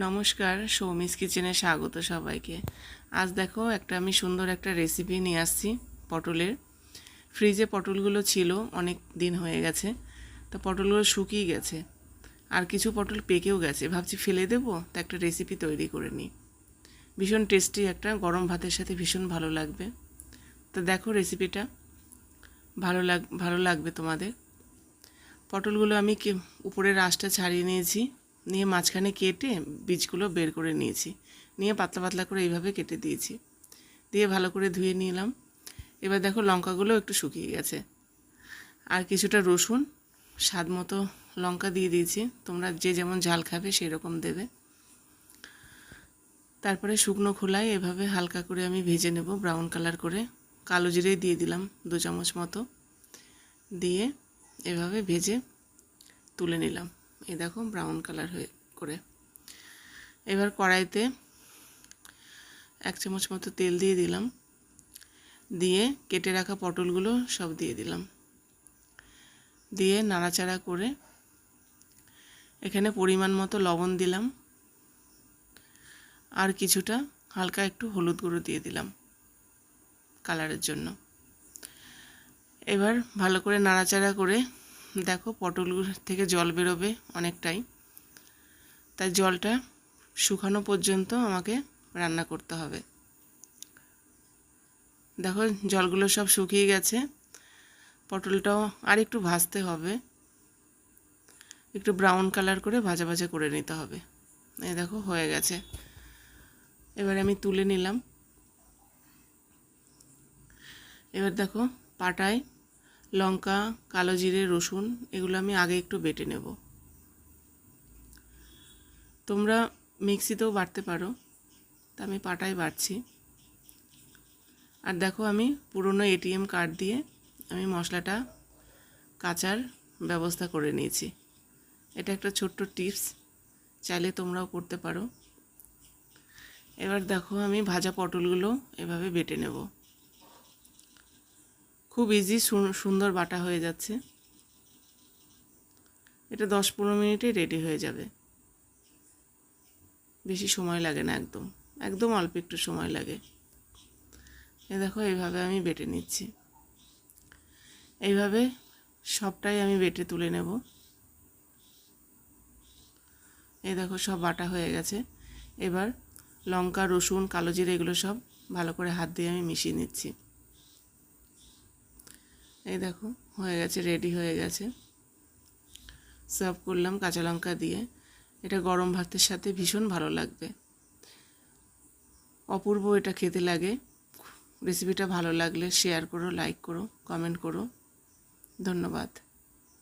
নমস্কার, সৌমিস কিচেনে স্বাগত সবাইকে। আজ দেখো আমি সুন্দর একটা রেসিপি নিয়ে আসছি পটলের। ফ্রিজে পটলগুলো ছিল, অনেক দিন হয়ে গেছে, তো পটলগুলো শুকিয়ে গেছে, আর কিছু পটল পেকেও গেছে। ভাবছি ফেলে দেবো, তো একটা রেসিপি তৈরি করে নিই। ভীষণ টেস্টি, একটা গরম ভাতের সাথে ভীষণ ভালো লাগবে। তো দেখো রেসিপিটা, ভালো লাগবে তোমাদের। পটলগুলো আমি উপরের আঁশটা ছাড়িয়ে নিয়েছি, নিয়ে মাঝখানে কেটে বীজগুলো বের করে নিয়েছি, নিয়ে পাতলা পাতলা করে এইভাবে কেটে দিয়েছি, দিয়ে ভালো করে ধুয়ে নিলাম। এবার দেখো লঙ্কাগুলো একটু শুকিয়ে গেছে, আর কিছুটা রসুন, স্বাদ মতো লঙ্কা দিয়ে দিয়েছি, তোমরা যে যেমন ঝাল খাবে সেই রকম দেবে। তারপরে শুকনো খোলায় এভাবে হালকা করে আমি ভেজে নেব, ব্রাউন কালার করে। কালো জিরে দিয়ে দিলাম 2 চামচ মতো, দিয়ে এভাবে ভেজে তুলে নিলাম। এই দেখো ব্রাউন কালার হয়ে করে। এবার কড়াইতে 1 চামচ মতো তেল দিয়ে দিলাম, দিয়ে কেটে রাখা পটলগুলো সব দিয়ে দিলাম, দিয়ে নাড়াচাড়া করে এখানে পরিমাণ মতো লবণ দিলাম, আর কিছুটা হালকা একটু হলুদ গুঁড়ো দিয়ে দিলাম কালারের জন্য। এবার ভালো করে নাড়াচাড়া করে দেখো পটলগুলো থেকে জল বেরোবে অনেকটাই, তাই জলটা শুকানো পর্যন্ত আমাকে রান্না করতে হবে। দেখো জলগুলো সব শুকিয়ে গেছে, পটলটাও আর একটু ভাজতে হবে, একটু ব্রাউন কালার করে ভাজা ভাজা করে নিতে হবে। এই দেখো হয়ে গেছে, এবার আমি তুলে নিলাম। এবার দেখো পাটায় লঙ্কা, কালো জিরে, রসুন এগুলো আমি আগে একটু বেটে নেব। তোমরা মিক্সিতেও বাটতে পারো, তা আমি পাটায় বাটছি। আর দেখো আমি পুরনো এটিএম কার্ড দিয়ে আমি মশলাটা কাচার ব্যবস্থা করে নিয়েছি। এটা একটা ছোট্ট টিপস, চাইলে তোমরাও করতে পারো। এবার দেখো আমি ভাজা পটলগুলো এভাবে বেটে নেব। খুব ইজি, সুন্দর বাটা হয়ে যাচ্ছে। এটা 10-15 মিনিটে রেডি হয়ে যাবে, বেশি সময় লাগে না, একদম অল্প একটু সময় লাগে। এই দেখো এইভাবে আমি বেটে নিচ্ছি, এইভাবে সবটাই আমি বেটে তুলে নেব। এই দেখো সব বাটা হয়ে গেছে। এবার লঙ্কা, রসুন, কালো জিরে এগুলো সব ভালো করে হাত দিয়ে আমি মিশিয়ে নিচ্ছি। এই দেখো হয়ে গেছে, রেডি হয়ে গেছে। সার্ভ করলাম কাঁচা লঙ্কা দিয়ে। এটা গরম ভাতের সাথে ভীষণ ভালো লাগবে, অপূর্ব এটা খেতে লাগে। রেসিপিটা ভালো লাগলে শেয়ার করো, লাইক করো, কমেন্ট করো। ধন্যবাদ।